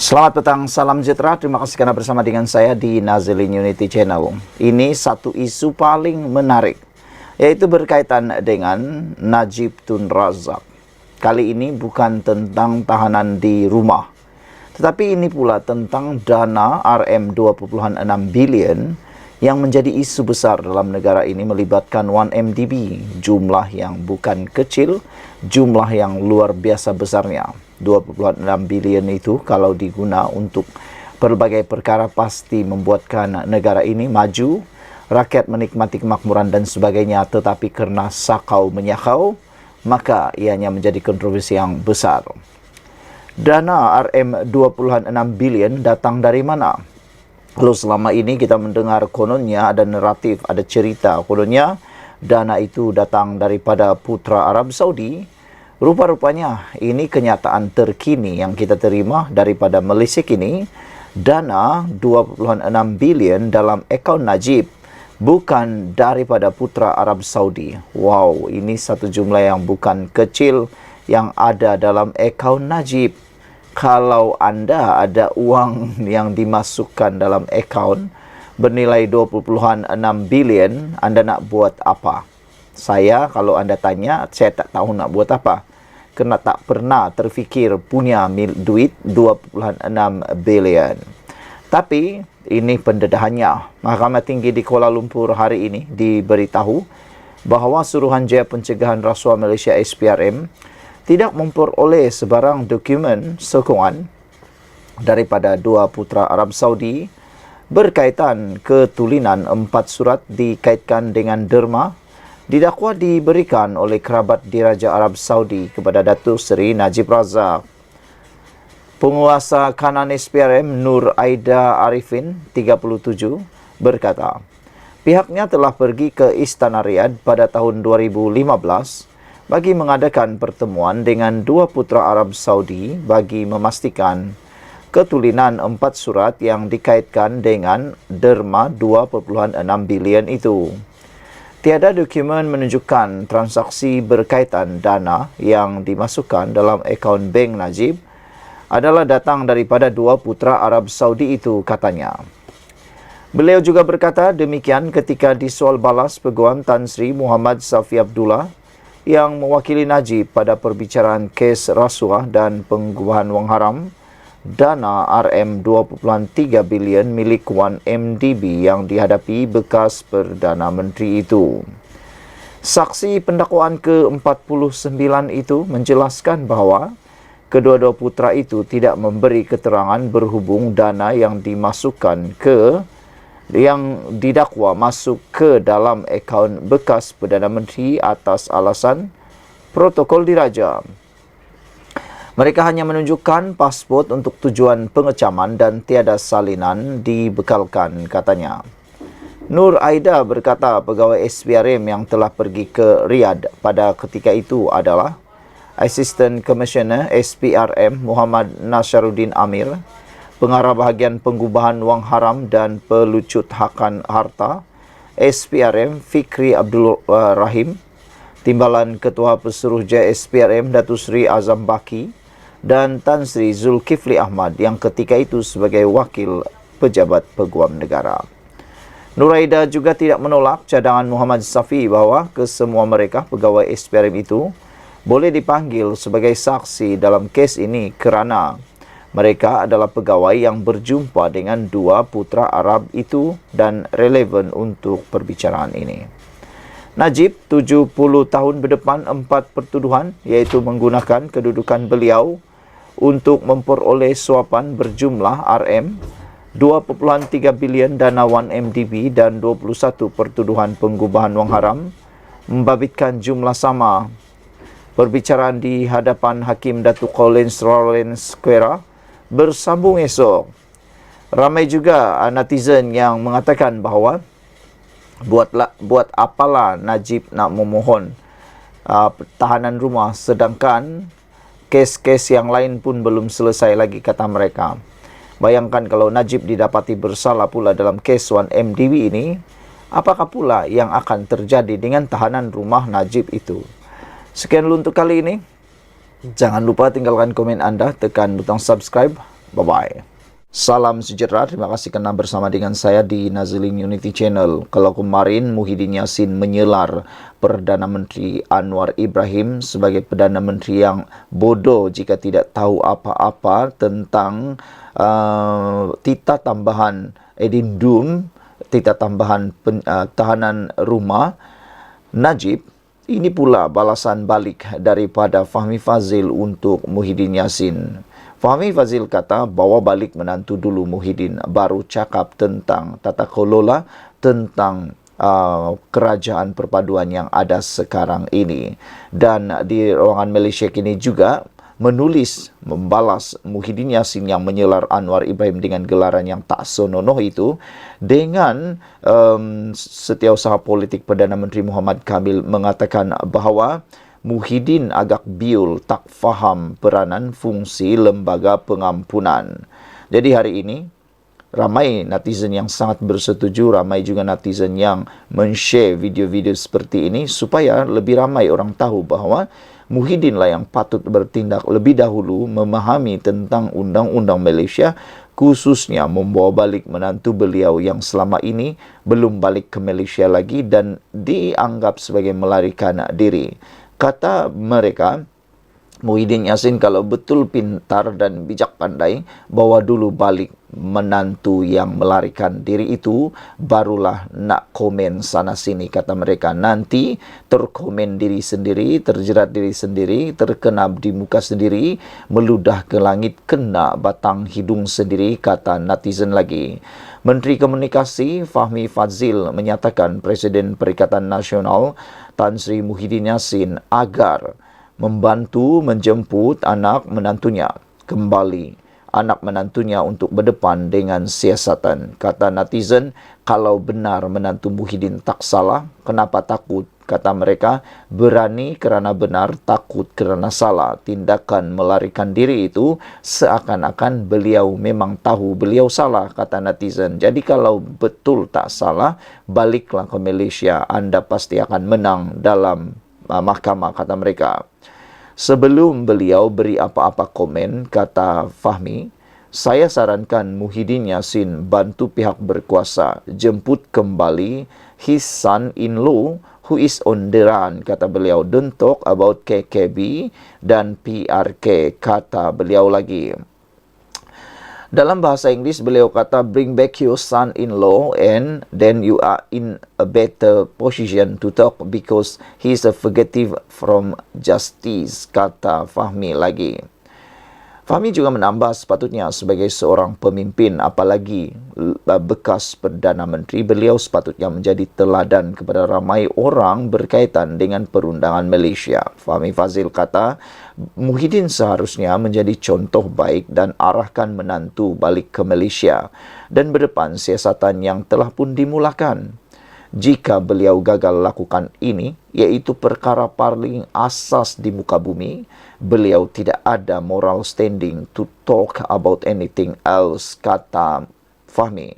Selamat petang, salam sejahtera. Terima kasih karena bersama dengan saya di Nazilin Unity Channel. Ini satu isu paling menarik, yaitu berkaitan dengan Najib Tun Razak. Kali ini bukan tentang tahanan di rumah, tetapi ini pula tentang dana RM2.6 bilion yang menjadi isu besar dalam negara ini melibatkan 1MDB. Jumlah yang bukan kecil, jumlah yang luar biasa besarnya. 2.6 bilion itu kalau diguna untuk berbagai perkara pasti membuatkan negara ini maju, rakyat menikmati kemakmuran dan sebagainya, tetapi karena sakau menyakau, maka ianya menjadi kontroversi yang besar. Dana RM2.6 bilion datang dari mana? Lalu selama ini kita mendengar kononnya ada naratif, ada cerita kononnya dana itu datang daripada putra Arab Saudi. Rupa-rupanya ini kenyataan terkini yang kita terima daripada Malaysia kini. Dana 2.6 bilion dalam akaun Najib bukan daripada putra Arab Saudi. Wow, ini satu jumlah yang bukan kecil yang ada dalam akaun Najib. Kalau anda ada uang yang dimasukkan dalam akaun bernilai 2.6 bilion, anda nak buat apa? Saya, kalau anda tanya, saya tak tahu nak buat apa. Kerana tak pernah terfikir punya duit 2.6 bilion. Tapi, ini pendedahannya. Mahkamah Tinggi di Kuala Lumpur hari ini diberitahu bahawa Suruhanjaya Pencegahan Rasuah Malaysia SPRM tidak memperoleh sebarang dokumen sokongan daripada dua putra Arab Saudi berkaitan ketulinan 4 surat dikaitkan dengan derma didakwa diberikan oleh kerabat Diraja Arab Saudi kepada Datuk Seri Najib Razak. Penguasa kanan SPRM Nur Aida Arifin, 37, berkata, pihaknya telah pergi ke Istana Riyadh pada tahun 2015 bagi mengadakan pertemuan dengan dua putra Arab Saudi bagi memastikan ketulinan 4 surat yang dikaitkan dengan derma 2.6 bilion itu. Tiada dokumen menunjukkan transaksi berkaitan dana yang dimasukkan dalam akaun bank Najib adalah datang daripada dua putra Arab Saudi itu, katanya. Beliau juga berkata demikian ketika disoal balas Peguam Tan Sri Muhammad Safi Abdullah yang mewakili Najib pada perbicaraan kes rasuah dan pengubahan wang haram dana RM2.3 bilion milik 1MDB yang dihadapi bekas Perdana Menteri itu. Saksi pendakwaan ke-49 itu menjelaskan bahawa kedua-dua putra itu tidak memberi keterangan berhubung dana yang didakwa masuk ke dalam akaun bekas Perdana Menteri atas alasan protokol diraja. Mereka hanya menunjukkan pasport untuk tujuan pengecaman dan tiada salinan dibekalkan, katanya. Nur Aida berkata pegawai SPRM yang telah pergi ke Riyadh pada ketika itu adalah Assistant Commissioner SPRM Muhammad Nasharuddin Amir, Pengarah Bahagian Pengubahan Wang Haram dan Pelucut Hakan Harta SPRM Fikri Abdul Rahim, Timbalan Ketua Pesuruhjaya SPRM Datuk Seri Azam Baki dan Tan Sri Zulkifli Ahmad yang ketika itu sebagai wakil pejabat peguam negara. Nuraida juga tidak menolak cadangan Muhammad Safi bahawa kesemua mereka pegawai SPRM itu boleh dipanggil sebagai saksi dalam kes ini kerana mereka adalah pegawai yang berjumpa dengan dua putra Arab itu dan relevan untuk perbicaraan ini. Najib 70 tahun berdepan 4 pertuduhan iaitu menggunakan kedudukan beliau untuk memperoleh suapan berjumlah RM2.3 bilion dana 1MDB dan 21 pertuduhan pengubahan wang haram membabitkan jumlah sama. Perbicaraan di hadapan Hakim Datuk Collins Lawrence Quera bersambung esok. Ramai juga netizen yang mengatakan bahawa buat apalah Najib nak memohon tahanan rumah sedangkan kes-kes yang lain pun belum selesai lagi, kata mereka. Bayangkan kalau Najib didapati bersalah pula dalam kes 1MDB ini, apakah pula yang akan terjadi dengan tahanan rumah Najib itu? Sekian dulu untuk kali ini. Jangan lupa tinggalkan komen anda, tekan butang subscribe Bye-bye. Salam sejahtera, terima kasih karena bersama dengan saya di Nazilin Unity Channel. Kalau kemarin Muhyiddin Yassin menyelar Perdana Menteri Anwar Ibrahim sebagai Perdana Menteri yang bodoh jika tidak tahu apa-apa tentang titah tambahan edendum, titah tambahan tahanan rumah Najib. Ini pula balasan balik daripada Fahmi Fadzil untuk Muhyiddin Yassin. Fahmi Fadzil kata bawa balik menantu dulu Muhyiddin, baru cakap tentang tata kelola, tentang kerajaan perpaduan yang ada sekarang ini. Dan di ruangan Malaysia kini juga menulis, membalas Muhyiddin Yassin yang menyelar Anwar Ibrahim dengan gelaran yang tak senonoh itu dengan Setiausaha Politik Perdana Menteri Muhammad Kamil mengatakan bahawa Muhyiddin agak biul, tak faham peranan fungsi lembaga pengampunan. Jadi hari ini, ramai netizen yang sangat bersetuju, ramai juga netizen yang men-share video-video seperti ini supaya lebih ramai orang tahu bahawa Muhyiddin lah yang patut bertindak lebih dahulu memahami tentang undang-undang Malaysia, khususnya membawa balik menantu beliau yang selama ini belum balik ke Malaysia lagi dan dianggap sebagai melarikan diri. Kata mereka, Muhyiddin Yassin kalau betul pintar dan bijak pandai, bawa dulu balik menantu yang melarikan diri itu, barulah nak komen sana-sini. Kata mereka, nanti terkomen diri sendiri, terjerat diri sendiri, terkena di muka sendiri, meludah ke langit, kena batang hidung sendiri, kata netizen lagi. Menteri Komunikasi Fahmi Fadzil menyatakan Presiden Perikatan Nasional Tan Sri Muhyiddin Yassin agar membantu menjemput anak menantunya kembali, anak menantunya untuk berdepan dengan siasatan. Kata netizen, kalau benar menantu Muhyiddin tak salah, kenapa takut? Kata mereka, berani kerana benar, takut kerana salah. Tindakan melarikan diri itu seakan-akan beliau memang tahu beliau salah, kata netizen. Jadi kalau betul tak salah, baliklah ke Malaysia, anda pasti akan menang dalam mahkamah, kata mereka. Sebelum beliau beri apa-apa komen, kata Fahmi, saya sarankan Muhyiddin Yassin bantu pihak berkuasa jemput kembali his son-in-law who is on the run, kata beliau. Don't talk about KKB dan PRK, kata beliau lagi. Dalam bahasa Inggeris, beliau kata, bring back your son-in-law and then you are in a better position to talk because he is a fugitive from justice, kata Fahmi lagi. Fahmi juga menambah sepatutnya sebagai seorang pemimpin, apalagi bekas Perdana Menteri, beliau sepatutnya menjadi teladan kepada ramai orang berkaitan dengan perundangan Malaysia. Fahmi Fadzil kata, Muhyiddin seharusnya menjadi contoh baik dan arahkan menantu balik ke Malaysia dan berdepan siasatan yang telah pun dimulakan. Jika beliau gagal lakukan ini, yaitu perkara paling asas di muka bumi, beliau tidak ada moral standing to talk about anything else, kata Fahmi.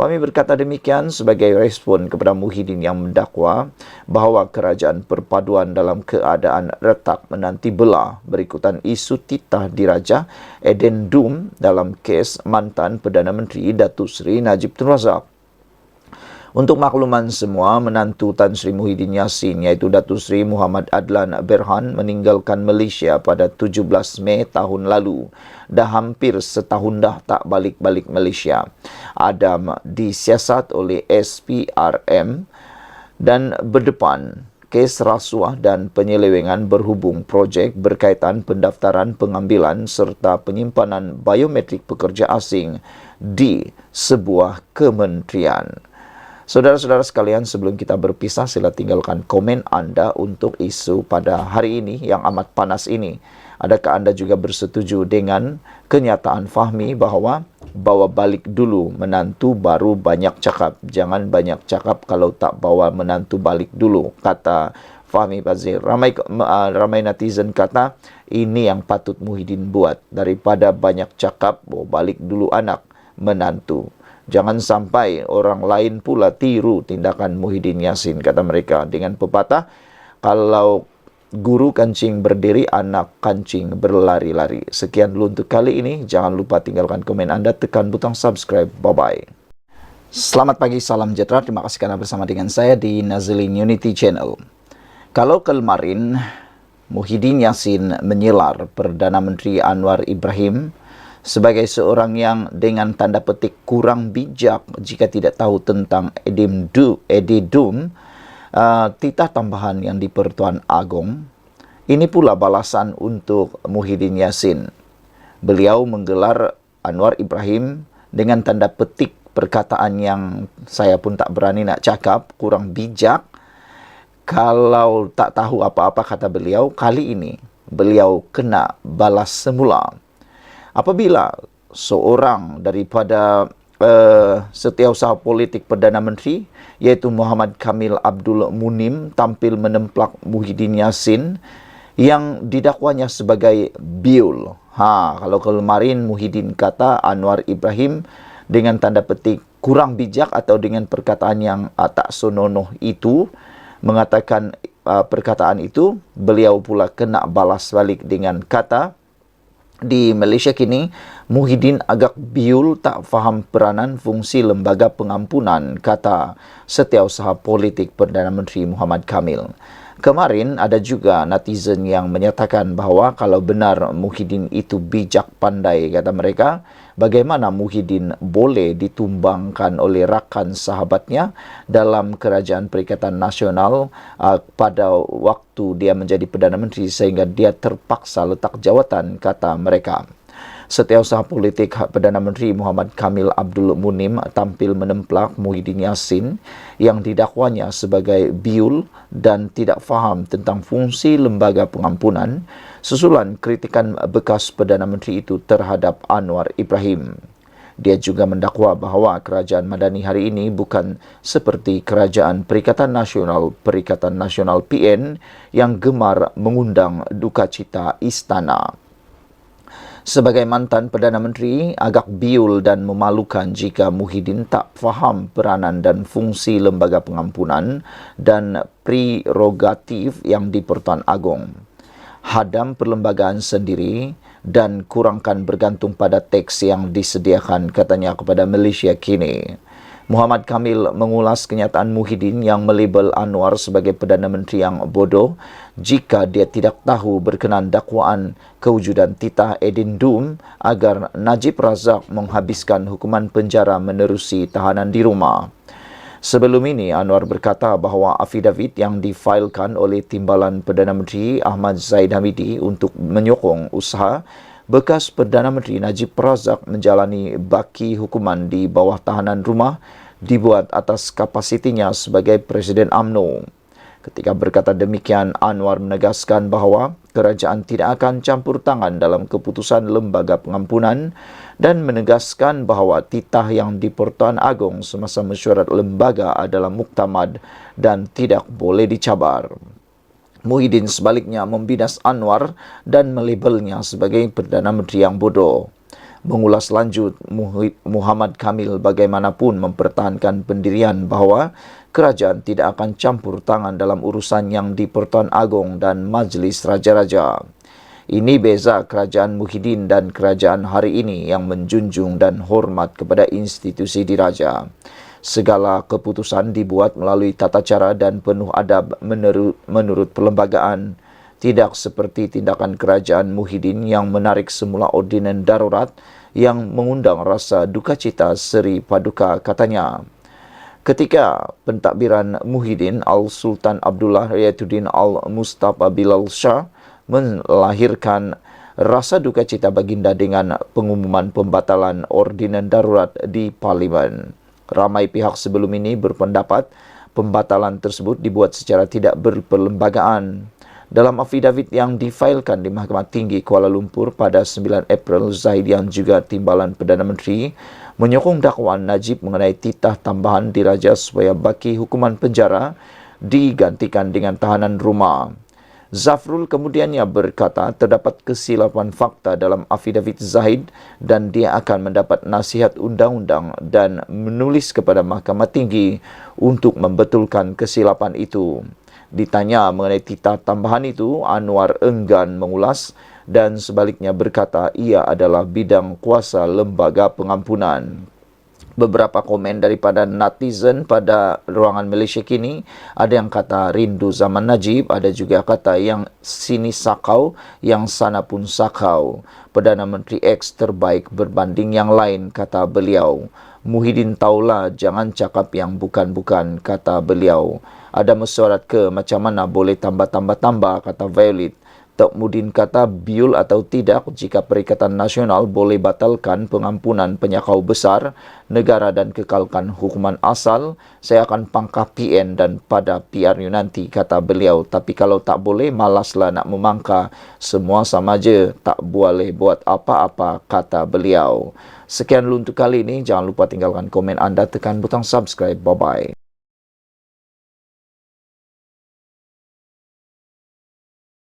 Fahmi berkata demikian sebagai respon kepada Muhyiddin yang mendakwa bahawa kerajaan perpaduan dalam keadaan retak menanti belah berikutan isu titah diraja edendum dalam kes mantan Perdana Menteri Datuk Seri Najib Tun Razak. Untuk makluman semua, menantu Tan Sri Muhyiddin Yassin iaitu Datuk Seri Muhammad Adlan Berhan meninggalkan Malaysia pada 17 Mei tahun lalu. Dah hampir setahun dah tak balik-balik Malaysia. Adam disiasat oleh SPRM dan berdepan kes rasuah dan penyelewengan berhubung projek berkaitan pendaftaran pengambilan serta penyimpanan biometrik pekerja asing di sebuah kementerian. Saudara-saudara sekalian, sebelum kita berpisah, sila tinggalkan komen anda untuk isu pada hari ini yang amat panas ini. Adakah anda juga bersetuju dengan kenyataan Fahmi bahawa bawa balik dulu menantu baru banyak cakap? Jangan banyak cakap kalau tak bawa menantu balik dulu, kata Fahmi Fadzil. Ramai netizen kata ini yang patut Muhyiddin buat, daripada banyak cakap, bawa balik dulu anak menantu. Jangan sampai orang lain pula tiru tindakan Muhyiddin Yassin, kata mereka. Dengan pepatah, kalau guru kancing berdiri, anak kancing berlari-lari. Sekian dulu untuk kali ini. Jangan lupa tinggalkan komen Anda, tekan butang subscribe. Bye-bye. Selamat pagi, salam sejahtera. Terima kasih karena bersama dengan saya di Nazilin Unity Channel. Kalau kemarin Muhyiddin Yassin menyelar Perdana Menteri Anwar Ibrahim sebagai seorang yang dengan tanda petik kurang bijak jika tidak tahu tentang edidum, titah tambahan yang di Pertuan Agong. Ini pula balasan untuk Muhyiddin Yassin. Beliau menggelar Anwar Ibrahim dengan tanda petik perkataan yang saya pun tak berani nak cakap, kurang bijak. Kalau tak tahu apa-apa, kata beliau, kali ini beliau kena balas semula. Apabila seorang daripada setiausaha politik Perdana Menteri, yaitu Muhammad Kamil Abdul Munim, tampil menempelak Muhyiddin Yassin yang didakwanya sebagai biul. Kalau kemarin Muhyiddin kata Anwar Ibrahim dengan tanda petik kurang bijak atau dengan perkataan yang tak senonoh itu, mengatakan perkataan itu, beliau pula kena balas balik dengan kata, di Malaysia kini Muhyiddin agak biul, tak faham peranan fungsi lembaga pengampunan, kata setiausaha politik Perdana Menteri Muhammad Kamil. Kemarin ada juga netizen yang menyatakan bahawa kalau benar Muhyiddin itu bijak pandai, kata mereka, bagaimana Muhyiddin boleh ditumbangkan oleh rakan sahabatnya dalam Kerajaan Perikatan Nasional pada waktu dia menjadi Perdana Menteri sehingga dia terpaksa letak jawatan, kata mereka. Setiausaha politik Perdana Menteri Muhammad Kamil Abdul Munim tampil menempelak Muhyiddin Yassin yang didakwanya sebagai biul dan tidak faham tentang fungsi lembaga pengampunan susulan kritikan bekas Perdana Menteri itu terhadap Anwar Ibrahim. Dia juga mendakwa bahawa Kerajaan Madani hari ini bukan seperti Kerajaan Perikatan Nasional PN yang gemar mengundang duka cita istana. Sebagai mantan Perdana Menteri, agak biul dan memalukan jika Muhyiddin tak faham peranan dan fungsi lembaga pengampunan dan prerogatif yang di Pertuan Agong. Hadam perlembagaan sendiri dan kurangkan bergantung pada teks yang disediakan, katanya kepada Malaysia kini. Muhammad Kamil mengulas kenyataan Muhyiddin yang melabel Anwar sebagai Perdana Menteri yang bodoh jika dia tidak tahu berkenaan dakwaan kewujudan titah edindum agar Najib Razak menghabiskan hukuman penjara menerusi tahanan di rumah. Sebelum ini, Anwar berkata bahawa afidavit yang difailkan oleh Timbalan Perdana Menteri Ahmad Zahid Hamidi untuk menyokong usaha bekas Perdana Menteri Najib Razak menjalani baki hukuman di bawah tahanan rumah dibuat atas kapasitinya sebagai Presiden UMNO. Ketika berkata demikian, Anwar menegaskan bahawa kerajaan tidak akan campur tangan dalam keputusan lembaga pengampunan dan menegaskan bahawa titah yang di Pertuan Agong semasa mesyuarat lembaga adalah muktamad dan tidak boleh dicabar. Muhyiddin sebaliknya membidas Anwar dan melabelnya sebagai Perdana Menteri yang bodoh. Mengulas lanjut, Muhammad Kamil bagaimanapun mempertahankan pendirian bahawa kerajaan tidak akan campur tangan dalam urusan yang di Pertuan Agong dan Majlis Raja-Raja. Ini beza kerajaan Muhyiddin dan kerajaan hari ini yang menjunjung dan hormat kepada institusi diraja. Segala keputusan dibuat melalui tata cara dan penuh adab menurut perlembagaan. Tidak seperti tindakan kerajaan Muhyiddin yang menarik semula ordinan darurat yang mengundang rasa duka cita seri paduka, katanya. Ketika pentadbiran Muhyiddin, Al-Sultan Abdullah Riyatuddin Al-Mustafa Bilal Shah melahirkan rasa duka cita baginda dengan pengumuman pembatalan ordinan darurat di Parlimen. Ramai pihak sebelum ini berpendapat pembatalan tersebut dibuat secara tidak berperlembagaan. Dalam afidavit yang difailkan di Mahkamah Tinggi Kuala Lumpur pada 9 April, Zahid yang juga timbalan Perdana Menteri menyokong dakwaan Najib mengenai titah tambahan diraja supaya baki hukuman penjara digantikan dengan tahanan rumah. Zafrul kemudiannya berkata terdapat kesilapan fakta dalam afidavit Zahid dan dia akan mendapat nasihat undang-undang dan menulis kepada Mahkamah Tinggi untuk membetulkan kesilapan itu. Ditanya mengenai titah tambahan itu, Anwar enggan mengulas dan sebaliknya berkata ia adalah bidang kuasa lembaga pengampunan. Beberapa komen daripada netizen pada ruangan Malaysia kini, ada yang kata rindu zaman Najib, ada juga kata yang sini sakau, yang sana pun sakau. Perdana Menteri X terbaik berbanding yang lain, kata beliau. Muhyiddin taulah, jangan cakap yang bukan-bukan, kata beliau. Ada mesyuarat ke macam mana boleh tambah-tambah-tambah, kata Violet. Tok Mudin kata biul atau tidak jika Perikatan Nasional boleh batalkan pengampunan penyakau besar negara dan kekalkan hukuman asal, saya akan pangkah PN dan pada PRU nanti, kata beliau. Tapi kalau tak boleh, malaslah nak memangka, semua sama je, tak boleh buat apa-apa, kata beliau. Sekian dulu untuk kali ini, jangan lupa tinggalkan komen anda, tekan butang subscribe, bye-bye.